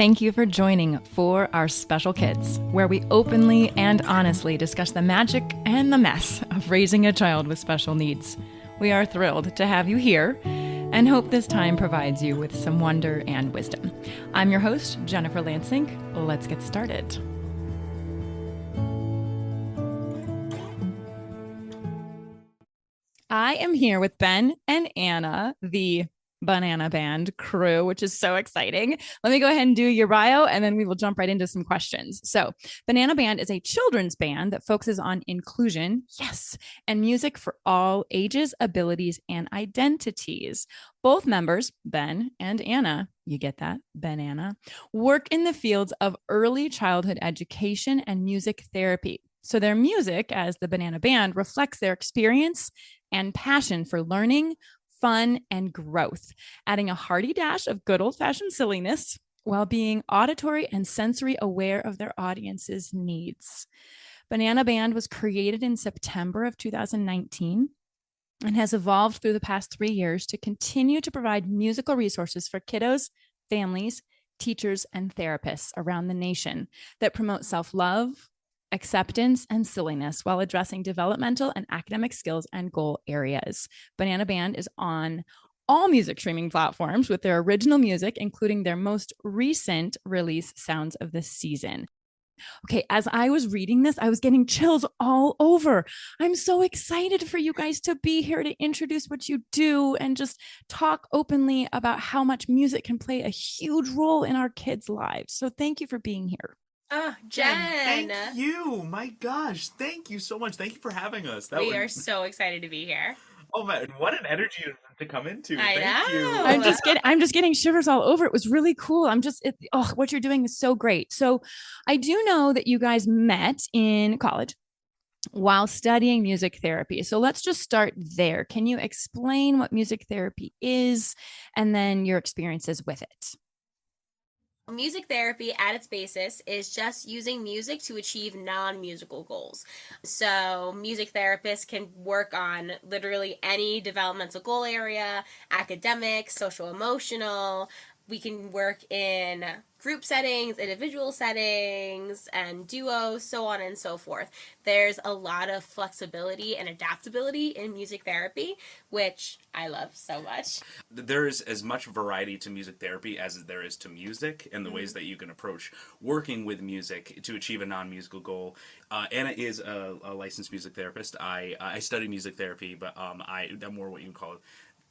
Thank you for joining For Our Special Kids, where we openly and honestly discuss the magic and the mess of raising a child with special needs. We are thrilled to have you here and hope this time provides you with some wonder and wisdom. I'm your host, Jennifer Lansing. Let's get started. I am here with Ben and Anna, the BenAnna Band crew, which is so exciting. Let me go ahead and do your bio, and then we will jump right into some questions. So BenAnna Band is a children's band that focuses on inclusion, yes, and music for all ages, abilities, and identities. Both members, Ben and Anna, you get that, BenAnna, work in the fields of early childhood education and music therapy. So their music, as the BenAnna Band, reflects their experience and passion for learning, fun, and growth, adding a hearty dash of good old-fashioned silliness while being auditory and sensory aware of their audience's needs. BenAnna Band was created in September of 2019 and has evolved through the past 3 years to continue to provide musical resources for kiddos, families, teachers, and therapists around the nation that promote self-love, acceptance, and silliness while addressing developmental and academic skills and goal areas. BenAnna Band is on all music streaming platforms with their original music, including their most recent release, Sounds of the Season. Okay, as I was reading this, I was getting chills all over. I'm so excited for you guys to be here to introduce what you do and just talk openly about how much music can play a huge role in our kids' lives. So thank you for being here. Oh, Jen. Thank you. My gosh. Thank you so much. Thank you for having us. We are so excited to be here. Oh man, what an energy to come into. I Thank know. you. I'm just getting shivers all over. It was really cool. What you're doing is so great. So I do know that you guys met in college while studying music therapy. So let's just start there. Can you explain what music therapy is and then your experiences with it? Music therapy at its basis is just using music to achieve non-musical goals. So music therapists can work on literally any developmental goal area, academic, social emotional. We can work in group settings, individual settings, and duos, so on and so forth. There's a lot of flexibility and adaptability in music therapy, which I love so much. There's as much variety to music therapy as there is to music and the ways that you can approach working with music to achieve a non-musical goal. Anna is a licensed music therapist. I study music therapy, but I'm more what you would call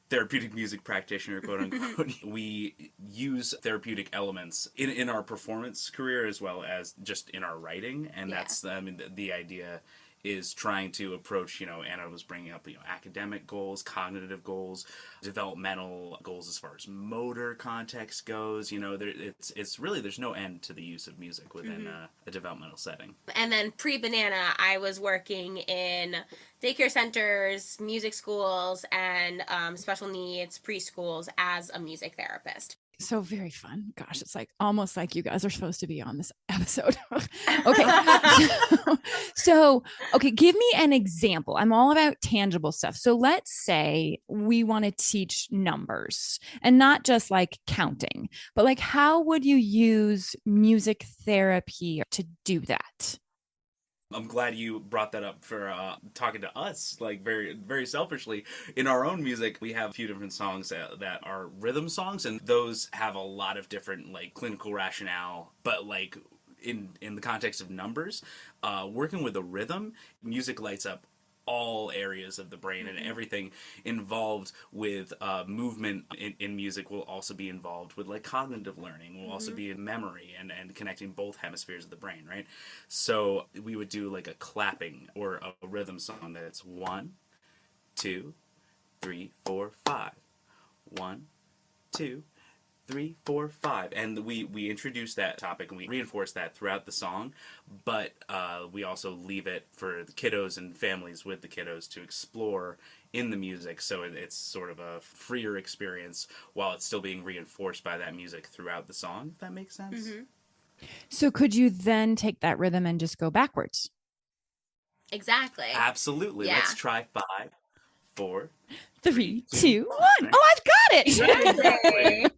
therapeutic music practitioner, quote unquote. We use therapeutic elements in our performance career as well as just in our writing, and that's the idea is trying to approach, Anna was bringing up, academic goals, cognitive goals, developmental goals as far as motor context goes. It's really, there's no end to the use of music within a developmental setting. And then pre-BenAnna, I was working in daycare centers, music schools, and special needs preschools as a music therapist. So very fun. Gosh, it's almost like you guys are supposed to be on this episode. Okay. Okay, give me an example. I'm all about tangible stuff. So let's say we want to teach numbers and not just counting, but how would you use music therapy to do that? I'm glad you brought that up for talking to us, very, very selfishly. In our own music, we have a few different songs that are rhythm songs, and those have a lot of different clinical rationale, but in the context of numbers, working with a rhythm, music lights up all areas of the brain, and everything involved with movement in music will also be involved with cognitive learning, will also be in memory and connecting both hemispheres of the brain, right? So we would do a clapping or a rhythm song that's 1, 2, 3, 4, 5. 1, 2, 3, 4, 5, and we introduce that topic and we reinforce that throughout the song, but we also leave it for the kiddos and families with the kiddos to explore in the music, so it's sort of a freer experience while it's still being reinforced by that music throughout the song, if that makes sense. So could you then take that rhythm and just go backwards? Exactly. Absolutely. Yeah. Let's try 5, 4, 3, 2, 2, 1. 1. Oh, I've got Yay. it.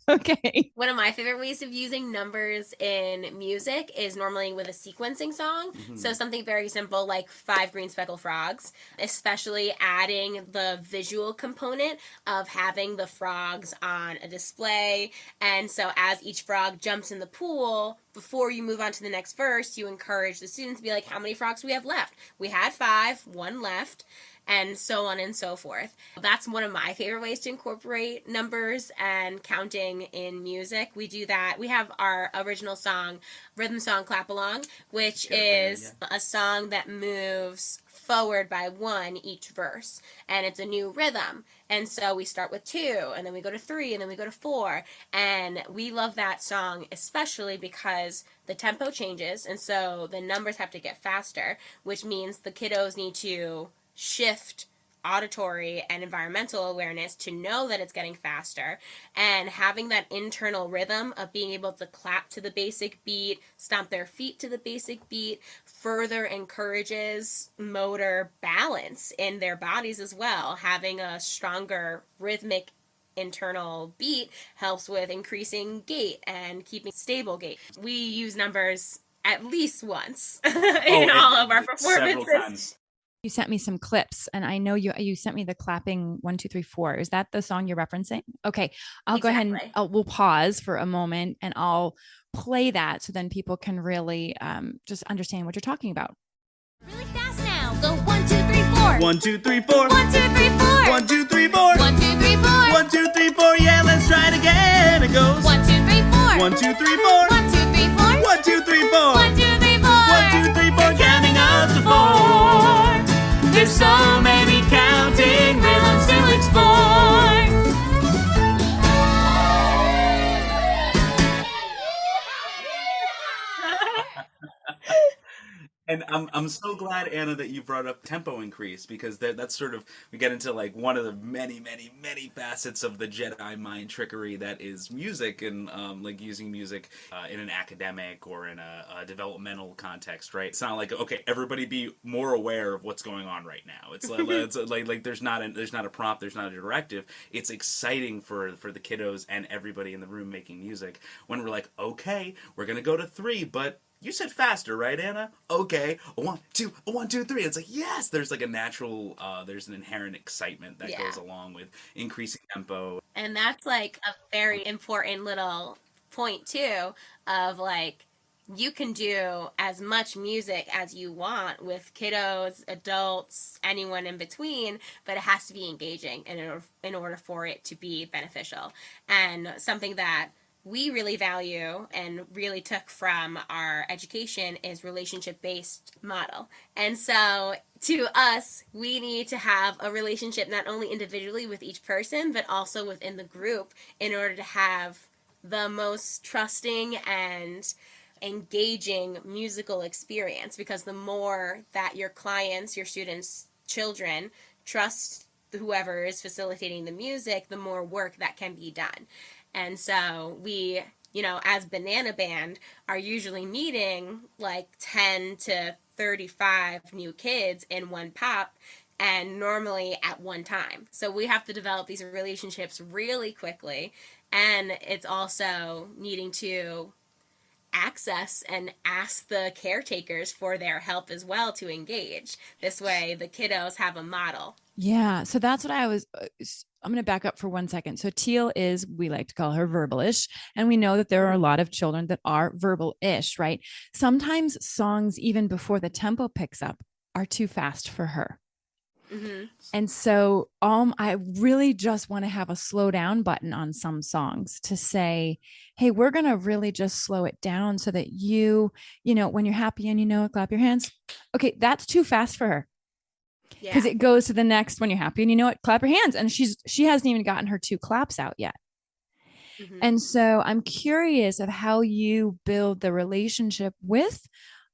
Okay. One of my favorite ways of using numbers in music is normally with a sequencing song. So something very simple like 5 green speckled frogs, especially adding the visual component of having the frogs on a display. And so as each frog jumps in the pool, before you move on to the next verse, you encourage the students to be like, how many frogs do we have left? We had 5, 1 left, and so on and so forth. That's one of my favorite ways to incorporate numbers and counting in music. We do that. We have our original song, rhythm song Clap Along, which is a song that moves forward by 1 each verse, and it's a new rhythm. And so we start with 2, and then we go to 3, and then we go to 4, and we love that song especially because the tempo changes, and so the numbers have to get faster, which means the kiddos need to shift auditory and environmental awareness to know that it's getting faster, and having that internal rhythm of being able to clap to the basic beat, stomp their feet to the basic beat, further encourages motor balance in their bodies as well. Having a stronger rhythmic internal beat helps with increasing gait and keeping stable gait. We use numbers at least once in all of our performances. Several times. You sent me some clips, and I know you sent me the clapping 1, 2, 3, 4. Is that the song you're referencing? Okay, I'll go ahead and we'll pause for a moment, and I'll play that so then people can really just understand what you're talking about. Really fast now. Go 1, 2, 3, 4. 1, 2, 3, 4. 1, 2, 3, 4. 1, 2, 3, 4. 1, 2, 3, 4. 1, 2, 3, 4. Yeah, let's try it again. It goes 1, 2, 3, 4. 1, 2, 3, 4. 1, 2, 3, 4. 1, 2, 3, 4. 1, 2, 3, 4. 1, 2, 3, 4. Counting up to 4. There's so many counting rhythms to explore. And I'm so glad, Anna, that you brought up tempo increase, because that's sort of, we get into like one of the many, many, many facets of the Jedi mind trickery that is music, and like using music in an academic or in a developmental context, right? It's not like, okay, everybody be more aware of what's going on right now. It's like there's not a prompt, there's not a directive. It's exciting for the kiddos and everybody in the room making music when we're like, okay, we're gonna go to 3, but you said faster, right, Anna? Okay, 1, 2, 1, 2, 3. It's like, yes, there's like a natural, there's an inherent excitement that goes along with increasing tempo. And that's like a very important little point too, of like, you can do as much music as you want with kiddos, adults, anyone in between, but it has to be engaging in order for it to be beneficial. And something that we really value and really took from our education is relationship-based model. And so to us, we need to have a relationship not only individually with each person, but also within the group in order to have the most trusting and engaging musical experience. Because the more that your clients, your students, children trust whoever is facilitating the music, the more work that can be done. And so we, as BenAnna Band, are usually meeting like 10 to 35 new kids in one pop, and normally at one time. So we have to develop these relationships really quickly. And it's also needing to access and ask the caretakers for their help as well to engage. This way the kiddos have a model. Yeah. So that's what I'm going to back up for 1 second. So Teal is, we like to call her verbal-ish. And we know that there are a lot of children that are verbal-ish, right? Sometimes songs, even before the tempo picks up, are too fast for her. Mm-hmm. And so I really just want to have a slow down button on some songs to say, hey, we're going to really just slow it down so that when you're happy and clap your hands. Okay, that's too fast for her. Because it goes to the next, when you're happy and clap your hands. And she hasn't even gotten her 2 claps out yet. Mm-hmm. And so I'm curious of how you build the relationship with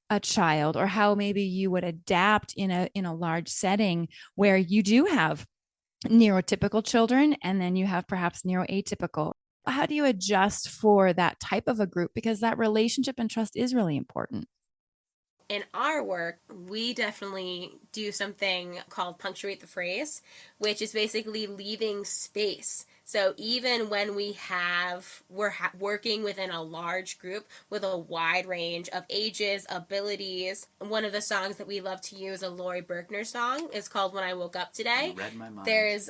a child, or how maybe you would adapt in a large setting where you do have neurotypical children and then you have perhaps neuroatypical. How do you adjust for that type of a group? Because that relationship and trust is really important. in our work, we definitely do something called punctuate the phrase, which is basically leaving space. So even when we're working within a large group with a wide range of ages, abilities. One of the songs that we love to use, a Lori Berkner song, is called "When I Woke Up Today." You read my mind. There's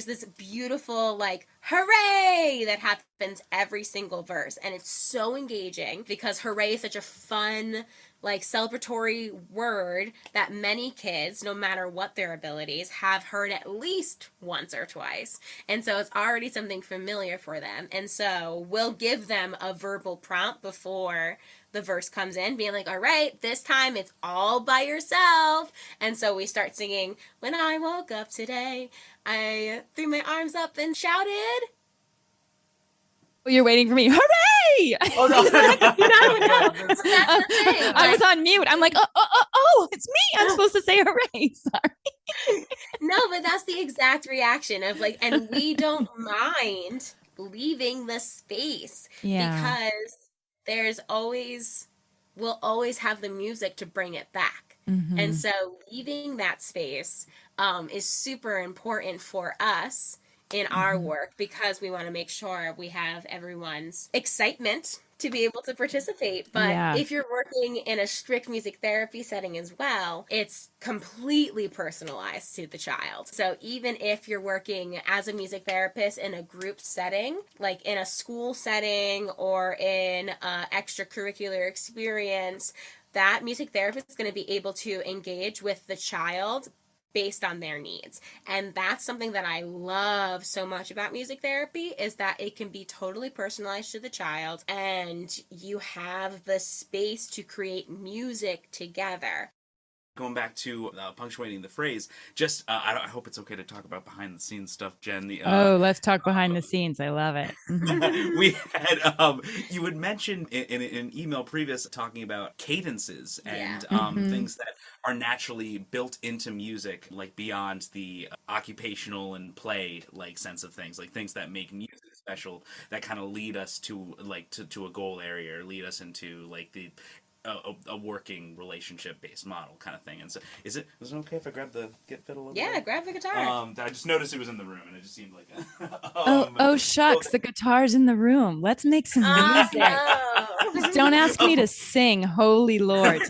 this beautiful like hooray that happens every single verse, and it's so engaging because hooray is such a fun, like, celebratory word that many kids, no matter what their abilities, have heard at least once or twice. And so it's already something familiar for them. And so we'll give them a verbal prompt before the verse comes in, being like, all right, this time it's all by yourself. And so we start singing, "When I woke up today, I threw my arms up and shouted." Oh, you're waiting for me. Hooray! Oh, no. No. That's the thing. I was on mute. I'm like, oh, it's me. I'm supposed to say hooray. Sorry. No, but that's the exact reaction of like, and we don't mind leaving the space because we'll always have the music to bring it back. Mm-hmm. And so leaving that space is super important for us in our work because we want to make sure we have everyone's excitement to be able to participate. But if you're working in a strict music therapy setting as well, it's completely personalized to the child. So even if you're working as a music therapist in a group setting, like in a school setting or in an extracurricular experience, that music therapist is going to be able to engage with the child based on their needs. And that's something that I love so much about music therapy, is that it can be totally personalized to the child and you have the space to create music together. Going back to punctuating the phrase, just I hope it's okay to talk about behind the scenes stuff, Jen. Let's talk behind the scenes. I love it. We had you had mentioned in an email previous talking about cadences and things that are naturally built into music, like beyond the occupational and play like sense of things, like things that make music special, that kind of lead us to like to a goal area or lead us into like the a working relationship based model kind of thing. And so is it okay if I grab the get fiddle over there? Grab the guitar. I just noticed it was in the room and it just seemed like shucks, the guitar's in the room. Let's make some music. No. Just don't ask me to sing. Holy Lord.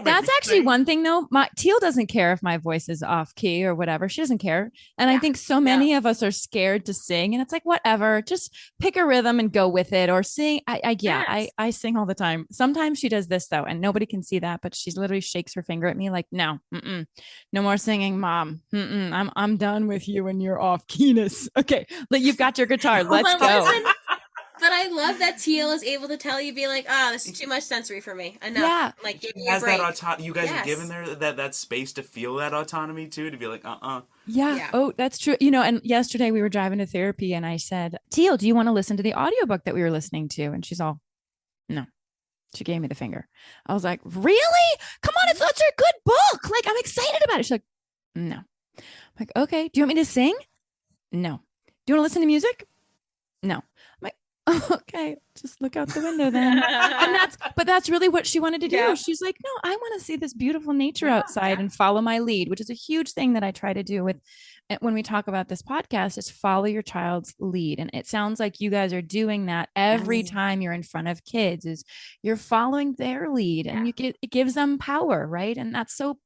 That's actually one thing though. Teal doesn't care if my voice is off key or whatever. She doesn't care. And I think so many of us are scared to sing, and it's like, whatever, just pick a rhythm and go with it or sing. I sing all the time. Sometimes she does this though, and nobody can see that, but she literally shakes her finger at me like, no more singing, Mom. I'm done with you and your off keyness. Okay. You've got your guitar. Let's go. But I love that Teal is able to tell you, be like, "Oh, this is too much sensory for me. Enough." Yeah. Like, give me has a break. that you guys have given there that space to feel that autonomy too, to be like, Yeah. Oh, that's true. And yesterday we were driving to therapy and I said, Teal, do you want to listen to the audiobook that we were listening to? And she's all, no. She gave me the finger. I was like, really? Come on, it's such a good book. Like, I'm excited about it. She's like, no. I'm like, okay. Do you want me to sing? No. Do you want to listen to music? No. I'm like, okay, just look out the window then. But that's really what she wanted to do. Yeah. She's like, no, I want to see this beautiful nature outside and follow my lead, which is a huge thing that I try to do with when we talk about this podcast, is follow your child's lead. And it sounds like you guys are doing that every time you're in front of kids, is you're following their lead and it gives them power, right? And that's so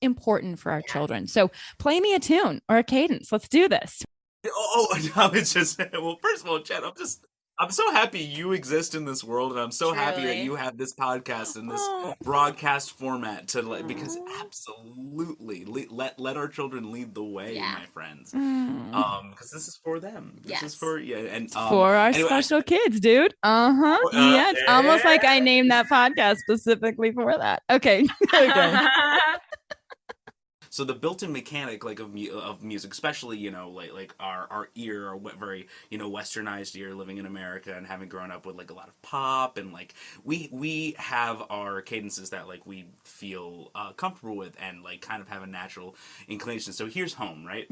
important for our children. So play me a tune or a cadence. Let's do this. No, it's just, well, first of all, Jen, I'm so happy you exist in this world, and I'm so happy that you have this podcast and this broadcast format because absolutely let our children lead the way, my friends. Because this is for them. This is for and for our special kids, dude. Yeah, it's almost like I named that podcast specifically for that. Okay, there we go. So the built-in mechanic, like of music, especially like our ear, our very westernized ear, living in America and having grown up with like a lot of pop, and like we have our cadences that like we feel comfortable with and like kind of have a natural inclination. So here's home, right?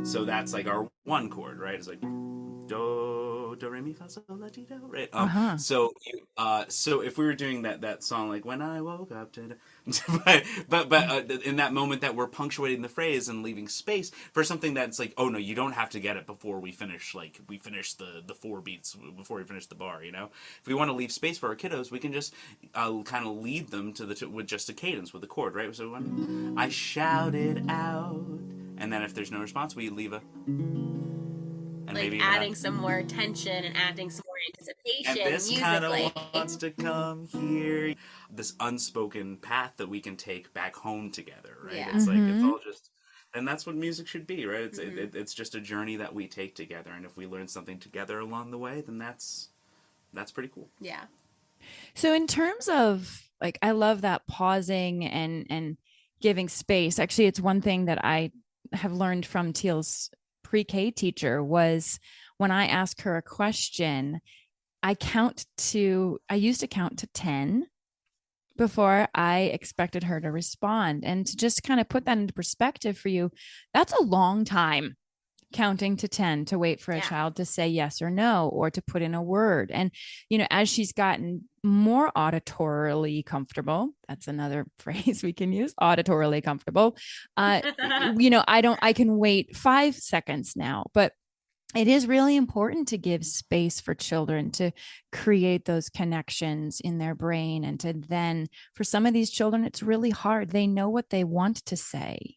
So that's like our one chord, right? It's like do re mi fa sol la ti do, right? Uh-huh. So if we were doing that song like when I woke up to, in that moment that we're punctuating the phrase and leaving space for something that's like, oh no, you don't have to get it before we finish. Like we finish the four beats before we finish the bar. If we want to leave space for our kiddos, we can just kind of lead them with just a cadence with a chord, right? So when I shouted out, and then if there's no response, we leave a and Like maybe even adding some more tension and adding some more and anticipation this kind of musically. wants to come here. This unspoken path that we can take back home together, right? Yeah. It's like it's Mm-hmm. all just, and that's what music should be, right? It's just a journey that we take together, and if we learn something together along the way, then that's pretty cool. Yeah. So in terms of like, I love that pausing and giving space. Actually, it's one thing that I have learned from Teal's pre-K teacher was when I ask her a question, I used to count to 10 before I expected her to respond. And to just kind of put that into perspective for you, that's a long time counting to 10 to wait for a Yeah. child to say yes or no or to put in a word. And as she's gotten more auditorily comfortable, that's another phrase we can use, auditorily comfortable, I can wait 5 seconds now, but it is really important to give space for children to create those connections in their brain. And to then, for some of these children, it's really hard. They know what they want to say,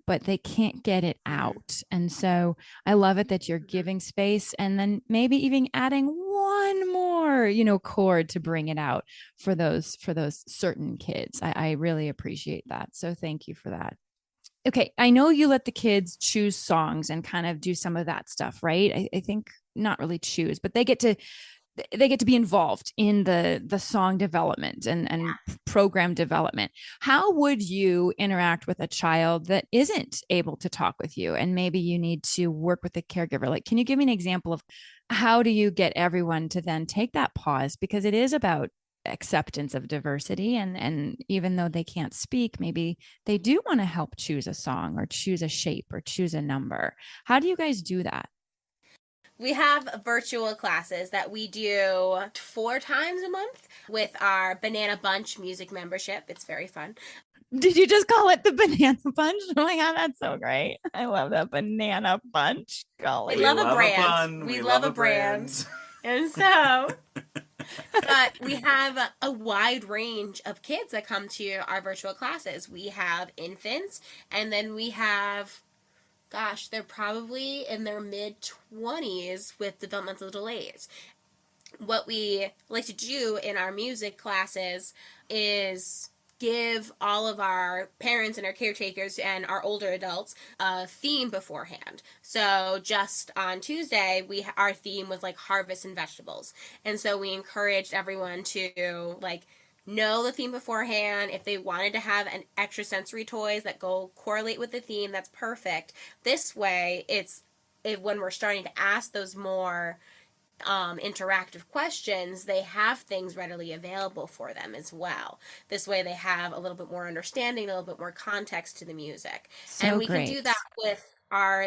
but they can't get it out. And so I love it that you're giving space and then maybe even adding one more, chord to bring it out for those certain kids. I really appreciate that. So thank you for that. Okay, I know you let the kids choose songs and kind of do some of that stuff, right? I think not really choose, but they get to be involved in the song development and program development. How would you interact with a child that isn't able to talk with you and maybe you need to work with a caregiver? Like, can you give me an example of how do you get everyone to then take that pause, because it is about acceptance of diversity, and even though they can't speak, maybe they do want to help choose a song or choose a shape or choose a number. How do you guys do that? We have virtual classes that we do 4 times a month with our Banana Bunch music membership. It's very fun. Did you just call it the banana bunch? Oh my god, that's so great. I love that banana bunch. Golly. We love a love a brand. pun. We We love love a a brand. brand. And so, but we have a wide range of kids that come to our virtual classes. We have infants, and then we have, gosh, they're probably in their mid-20s with developmental delays. What we like to do in our music classes is give all of our parents and our caretakers and our older adults a theme beforehand. So just on Tuesday, our theme was like harvest and vegetables. And so we encouraged everyone to like know the theme beforehand. If they wanted to have an extra sensory toys that go correlate with the theme, that's perfect. This way, when we're starting to ask those more interactive questions, they have things readily available for them as well. This way they have a little bit more understanding, a little bit more context to the music. So And we great. can do that with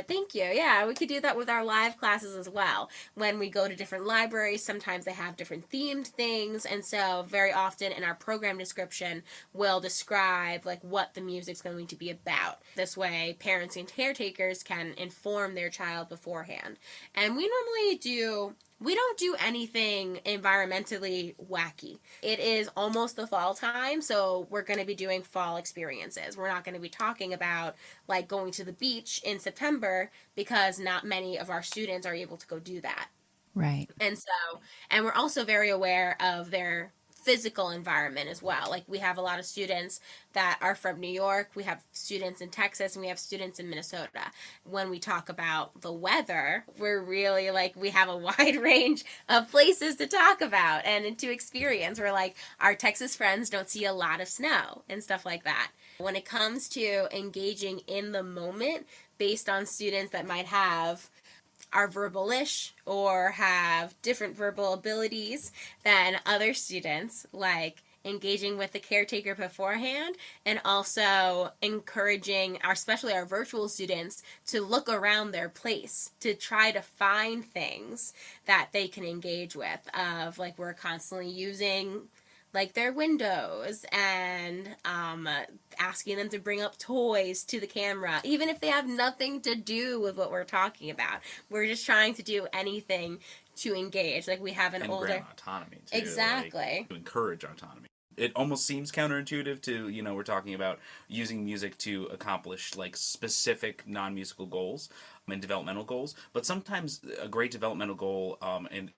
thank you. Yeah, we could do that with our live classes as well. When we go to different libraries, sometimes they have different themed things. And so very often in our program description, we'll describe like what the music's going to be about. This way parents and caretakers can inform their child beforehand. And we don't do anything environmentally wacky. It is almost the fall time, so we're going to be doing fall experiences. We're not going to be talking about like going to the beach in September because not many of our students are able to go do that. Right. And we're also very aware of their physical environment as well. Like we have a lot of students that are from New York, we have students in Texas, and we have students in Minnesota. When we talk about the weather, we're really like, we have a wide range of places to talk about and to experience. We're like, our Texas friends don't see a lot of snow and stuff like that. When it comes to engaging in the moment based on students that might are verbal-ish or have different verbal abilities than other students, like engaging with the caretaker beforehand, and also encouraging especially our virtual students to look around their place to try to find things that they can engage with. Of like, we're constantly using like their windows and asking them to bring up toys to the camera, even if they have nothing to do with what we're talking about. We're just trying to do anything to engage. Like, we have an and older grant autonomy too, exactly like, to encourage autonomy. It almost seems counterintuitive to, we're talking about using music to accomplish like specific non-musical goals and developmental goals, but sometimes a great developmental goal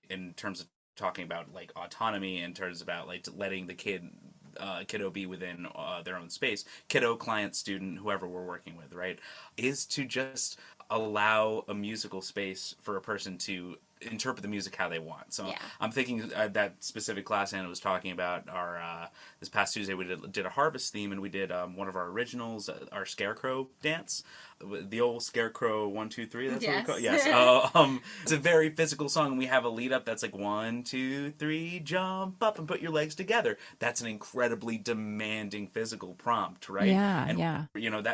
in terms of talking about like autonomy, in terms about like letting the kiddo be within their own space, kiddo, client, student, whoever we're working with, right, is to just allow a musical space for a person to interpret the music how they want. So I'm thinking that specific class Anna was talking about, our this past Tuesday we did a harvest theme, and we did one of our originals, our scarecrow dance, the old scarecrow 1 2 3. That's what we call it. Yes. It's a very physical song, and we have a lead up that's like 1 2 3, jump up and put your legs together. That's an incredibly demanding physical prompt, right? Yeah, and yeah.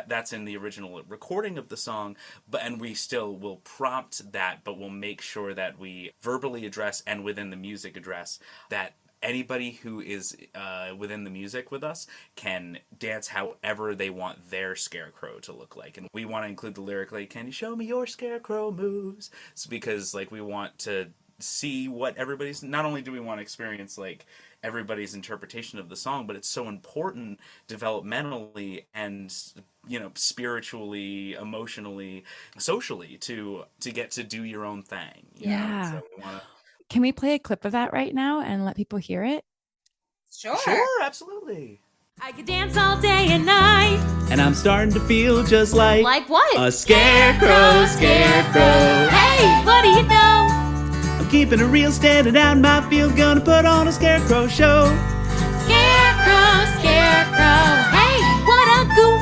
that's in the original recording of the song, and we still will prompt that, but we'll make sure that we verbally address and within the music address that anybody who is within the music with us can dance however they want their scarecrow to look like. And we want to include the lyric like, can you show me your scarecrow moves? It's because like we want to see what everybody's, not only do we want to experience like everybody's interpretation of the song, but it's so important developmentally and spiritually, emotionally, socially to get to do your own thing. Yeah. So we want to. Can we play a clip of that right now and let people hear it? Sure, Absolutely. I could dance all day and night. And I'm starting to feel just like what? a scarecrow. Hey, what do you know? I'm keeping it real, standing out in my field, gonna put on a scarecrow show. Scarecrow. Hey, what a goof.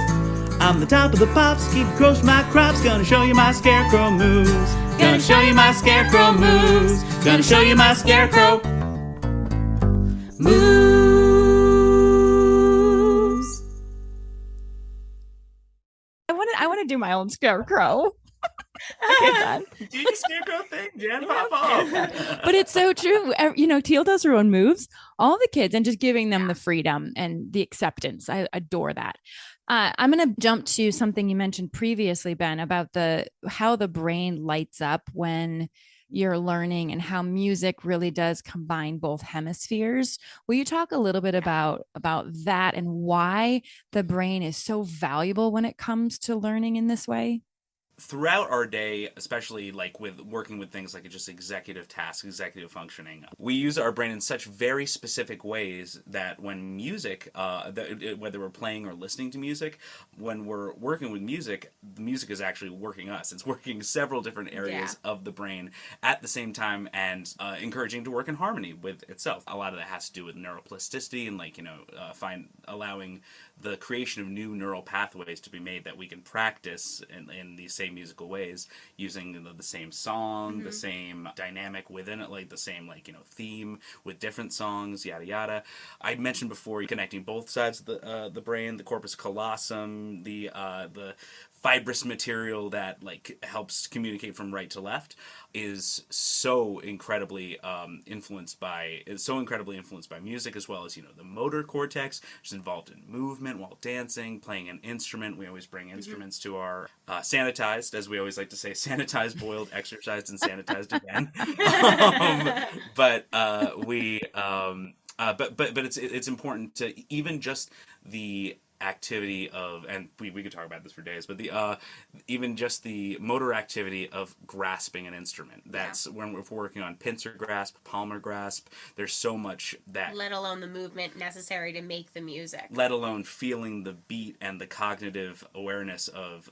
I'm the top of the pops, keep gross my crops, gonna show you my scarecrow moves. Gonna show you my scarecrow moves. Gonna show you my scarecrow moves. I want to do my own scarecrow. Do your scarecrow thing, Jen. Pop off. But it's so true. Teal does her own moves, all the kids, and just giving them the freedom and the acceptance. I adore that. I'm going to jump to something you mentioned previously, Ben, about how the brain lights up when you're learning and how music really does combine both hemispheres. Will you talk a little bit about that and why the brain is so valuable when it comes to learning in this way? Throughout our day, especially like with working with things like just executive tasks, executive functioning, we use our brain in such very specific ways that when music, whether we're playing or listening to music, when we're working with music, the music is actually working us. It's working several different areas of the brain at the same time, and encouraging to work in harmony with itself. A lot of that has to do with neuroplasticity and allowing the creation of new neural pathways to be made that we can practice in these same musical ways, using the same song, the same dynamic within it, like the same theme with different songs, yada yada. I mentioned before connecting both sides of the brain, the corpus callosum, the fibrous material that helps communicate from right to left, is so incredibly influenced by music, as well as the motor cortex, which is involved in movement while dancing, playing an instrument. We always bring instruments to our sanitized, as we always like to say, sanitized, boiled, exercised, and sanitized again. But it's important to even just the activity of, and we could talk about this for days, but even just the motor activity of grasping an instrument. That's when we're working on pincer grasp, palmar grasp. There's so much that, let alone the movement necessary to make the music, let alone feeling the beat and the cognitive awareness of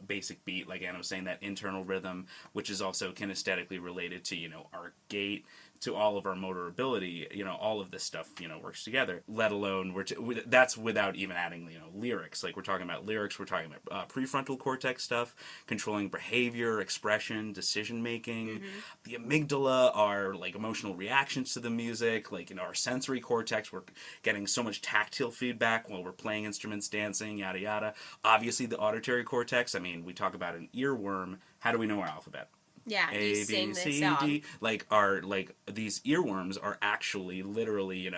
basic beat, like Anna was saying, that internal rhythm, which is also kinesthetically related to our gait, to all of our motor ability. All of this stuff, works together, let alone that's without even adding, lyrics. Like we're talking about lyrics, we're talking about prefrontal cortex stuff, controlling behavior, expression, decision making. The amygdala are like emotional reactions to the music, like, our sensory cortex, we're getting so much tactile feedback while we're playing instruments, dancing, yada yada. Obviously the auditory cortex, I mean, we talk about an earworm. How do we know our alphabet? Yeah, A, you B, sing this C, song. D. These earworms are actually literally,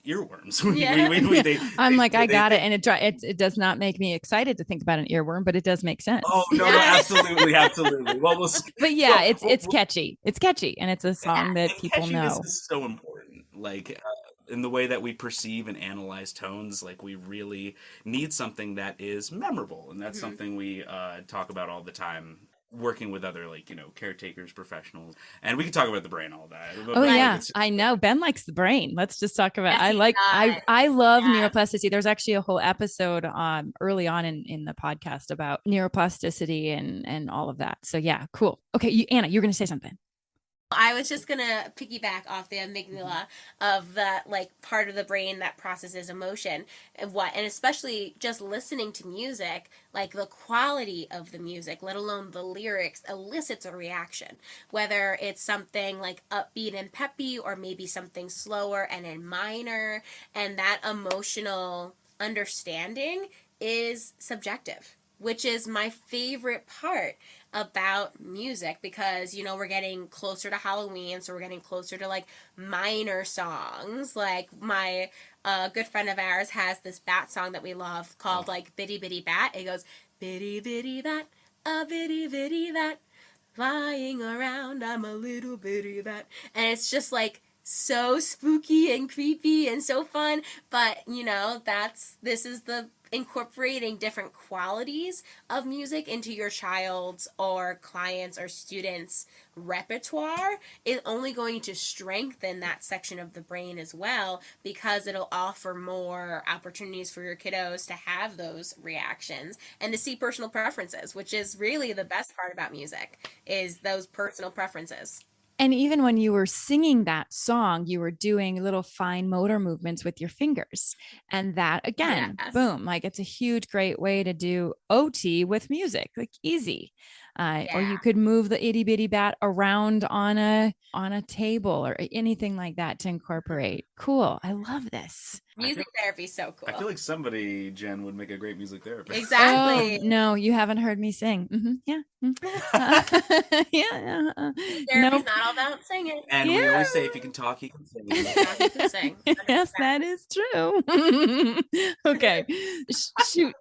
earworms. Yeah. I'm like, I got it, and it does not make me excited to think about an earworm, but it does make sense. Oh no, absolutely, absolutely. Well, but yeah, it's catchy. It's catchy, and it's a song that people know. Catchiness is so important. Like in the way that we perceive and analyze tones, like we really need something that is memorable, and that's something we talk about all the time. Working with other, caretakers, professionals, and we can talk about the brain all day. Oh yeah, I know. Ben likes the brain. Let's just talk about. Yes, I love neuroplasticity. There's actually a whole episode early on in the podcast about neuroplasticity and all of that. So yeah, cool. Okay, Anna, you're gonna say something. I was just gonna piggyback off the amygdala of that part of the brain that processes emotion and especially just listening to music, like the quality of the music, let alone the lyrics, elicits a reaction. Whether it's something like upbeat and peppy, or maybe something slower and in minor, and that emotional understanding is subjective, which is my favorite part about music, because we're getting closer to Halloween, so we're getting closer to minor songs. Like my good friend of ours has this bat song that we love called Bitty Bitty Bat. It goes, bitty bitty bat, a bitty bitty bat, flying around, I'm a little bitty bat. And it's just so spooky and creepy and so fun. But this is the incorporating different qualities of music into your child's or clients' or students' repertoire is only going to strengthen that section of the brain as well, because it'll offer more opportunities for your kiddos to have those reactions and to see personal preferences, which is really the best part about music, is those personal preferences. And even when you were singing that song, you were doing little fine motor movements with your fingers. And that, again, boom, it's a huge, great way to do OT with music, easy. Or you could move the itty bitty bat around on a table or anything like that to incorporate. Cool. I love this. Music therapy is so cool. I feel like somebody, Jen, would make a great music therapist. Exactly. Oh, no, you haven't heard me sing. Yeah. Yeah. Therapy's not all about singing. And we always say, if you can talk, you can sing. You can sing. Yes, that is true. Okay. Shoot.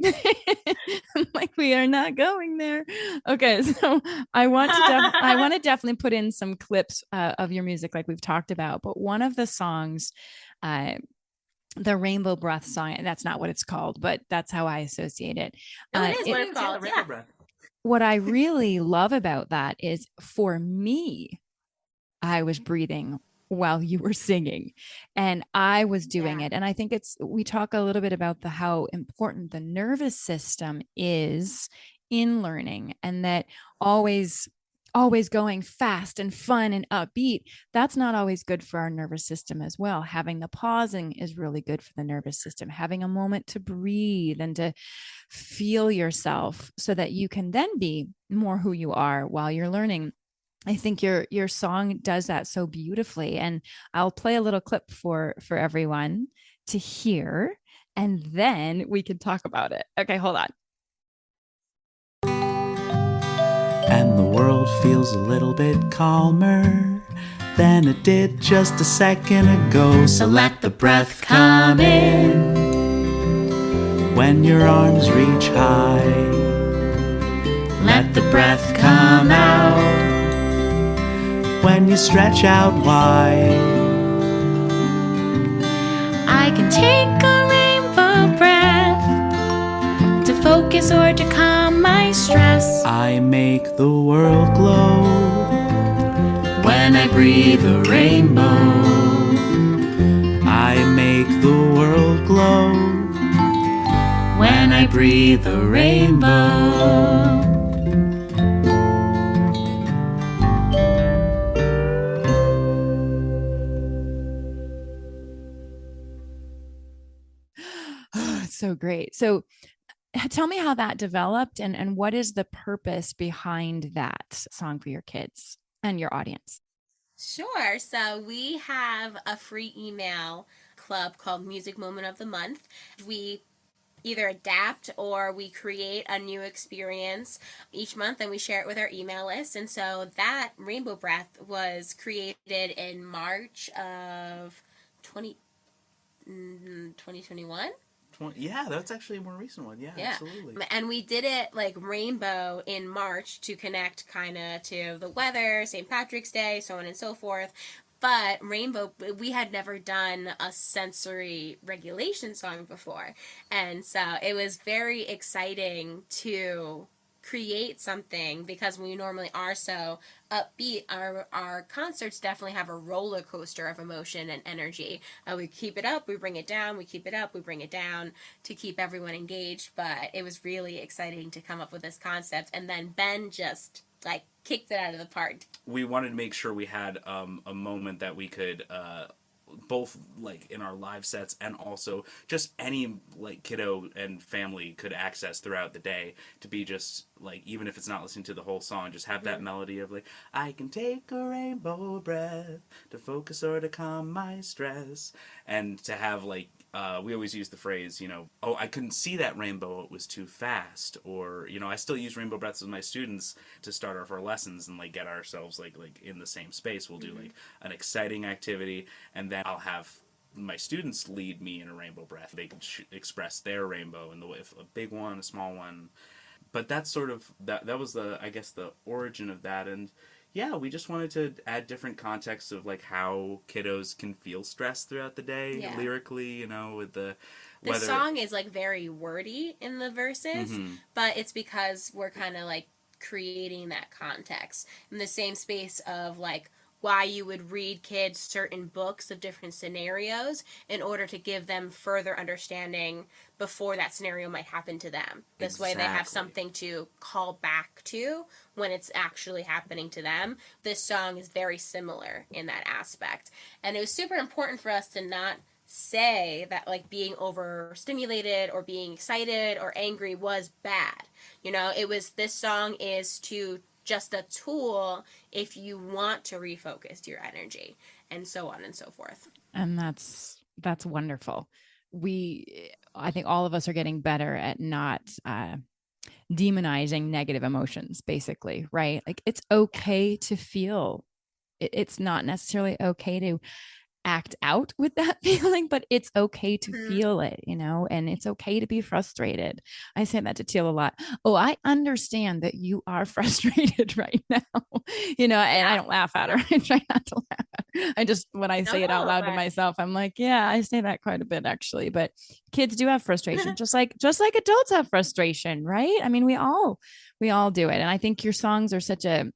We are not going there. Okay. So I want to definitely put in some clips of your music like we've talked about, but one of the songs, the Rainbow Breath song, that's not what it's called, but that's how I associate it. It is what it's called. Rainbow Breath. What I really love about that is, for me, I was breathing while you were singing and I was doing it. And I think we talk a little bit about how important the nervous system is in learning, and that always going fast and fun and upbeat, that's not always good for our nervous system as well. Having the pausing is really good for the nervous system. Having a moment to breathe and to feel yourself so that you can then be more who you are while you're learning. I think your song does that so beautifully. And I'll play a little clip for everyone to hear, and then we can talk about it. Okay, hold on. And the world feels a little bit calmer than it did just a second ago. So let the breath come in when your arms reach high. Let the breath come out when you stretch out wide. I can take a rainbow breath to focus or to calm my stress. I make the world glow when I breathe a rainbow. I make the world glow when I breathe a rainbow. so great. So tell me how that developed and what is the purpose behind that song for your kids and your audience? Sure. So we have a free email club called Music Moment of the Month. We either adapt or we create a new experience each month and we share it with our email list. And so that Rainbow Breath was created in March of 2021. Yeah, that's actually a more recent one. Yeah, absolutely. And we did it like rainbow in March to connect kind of to the weather, St. Patrick's Day, so on and so forth. But Rainbow, we had never done a sensory regulation song before. And so it was very exciting to create something because we normally are so upbeat. Our concerts definitely have a roller coaster of emotion and energy. We keep it up, we bring it down, we keep it up, we bring it down to keep everyone engaged. But it was really exciting to come up with this concept. And then Ben just like kicked it out of the park. We wanted to make sure we had a moment that we could both like in our live sets and also just any like kiddo and family could access throughout the day to be just like, even if it's not listening to the whole song, just have that melody of like, I can take a rainbow breath to focus or to calm my stress, and to have like we always use the phrase, you know, oh, I couldn't see that rainbow, it was too fast. Or, you know, I still use rainbow breaths with my students to start off our lessons and like get ourselves like in the same space. We'll do like an exciting activity, and then I'll have my students lead me in a rainbow breath. They can express their rainbow in the way of a big one, a small one. But that's sort of that was the, I guess, the origin of that. And yeah, we just wanted to add different contexts of like how kiddos can feel stressed throughout the day, lyrically, you know, with the song is like very wordy in the verses, but it's because we're kind of like creating that context in the same space of like why you would read kids certain books of different scenarios in order to give them further understanding before that scenario might happen to them. This way they have something to call back to when it's actually happening to them. This song is very similar in that aspect. And it was super important for us to not say that like being overstimulated or being excited or angry was bad. You know, it was, this song is to just a tool if you want to refocus your energy, and so on and so forth. And that's wonderful. I think all of us are getting better at not demonizing negative emotions, basically, right? Like it's okay to feel. It's not necessarily okay to act out with that feeling, but it's okay to feel it, you know, and it's okay to be frustrated. I say that to Teal a lot. Oh, I understand that you are frustrated right now, you know, and I don't laugh at her. I try not to laugh at her. I just, when I say it out loud to myself, I'm like, yeah, I say that quite a bit actually, but kids do have frustration, just like adults have frustration, right? I mean, we all do it. And I think your songs are such a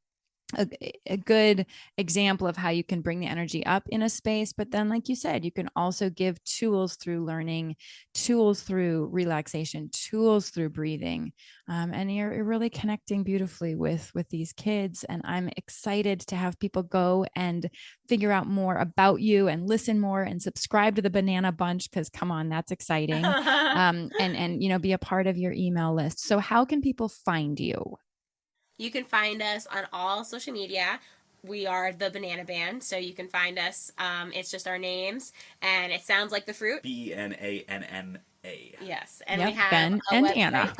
good example of how you can bring the energy up in a space. But then, like you said, you can also give tools through learning, tools through relaxation, tools through breathing. And you're really connecting beautifully with these kids. And I'm excited to have people go and figure out more about you and listen more and subscribe to the BenAnna Bunch, because come on, that's exciting. And you know, be a part of your email list. So how can people find you? You can find us on all social media. We are the BenAnna Band, so you can find us. It's just our names, and it sounds like the fruit. BenAnna. Yes, and we have Ben a and website. Anna.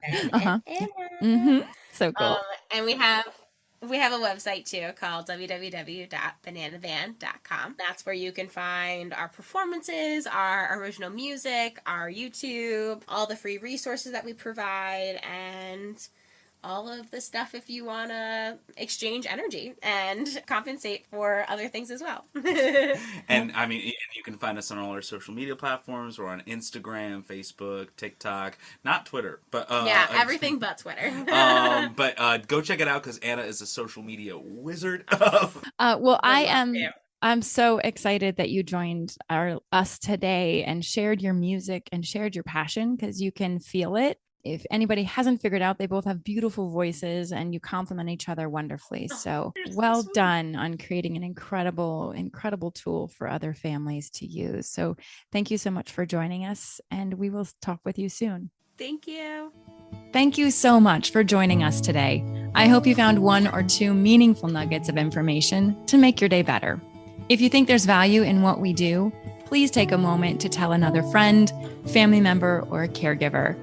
Ben and Anna. So cool. And we have a website too called www.benannaband.com. That's where you can find our performances, our original music, our YouTube, all the free resources that we provide, and all of the stuff if you want to exchange energy and compensate for other things as well. And I mean, you can find us on all our social media platforms. We're on Instagram, Facebook, TikTok, not Twitter, but everything but Twitter. But go check it out, because Anna is a social media wizard. Well, I'm so excited that you joined us today and shared your music and shared your passion, because you can feel it if anybody hasn't figured out, they both have beautiful voices and you complement each other wonderfully. So well done on creating an incredible, incredible tool for other families to use. So thank you so much for joining us, and we will talk with you soon. Thank you. Thank you so much for joining us today. I hope you found 1 or 2 meaningful nuggets of information to make your day better. If you think there's value in what we do, please take a moment to tell another friend, family member, or caregiver.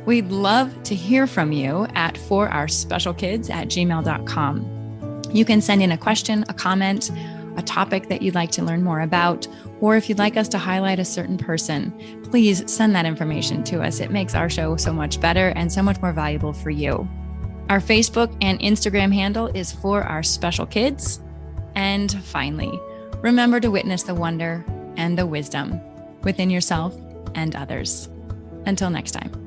We'd love to hear from you at forourspecialkids@gmail.com. You can send in a question, a comment, a topic that you'd like to learn more about, or if you'd like us to highlight a certain person, please send that information to us. It makes our show so much better and so much more valuable for you. Our Facebook and Instagram handle is For Our Special Kids. And finally, remember to witness the wonder and the wisdom within yourself and others. Until next time.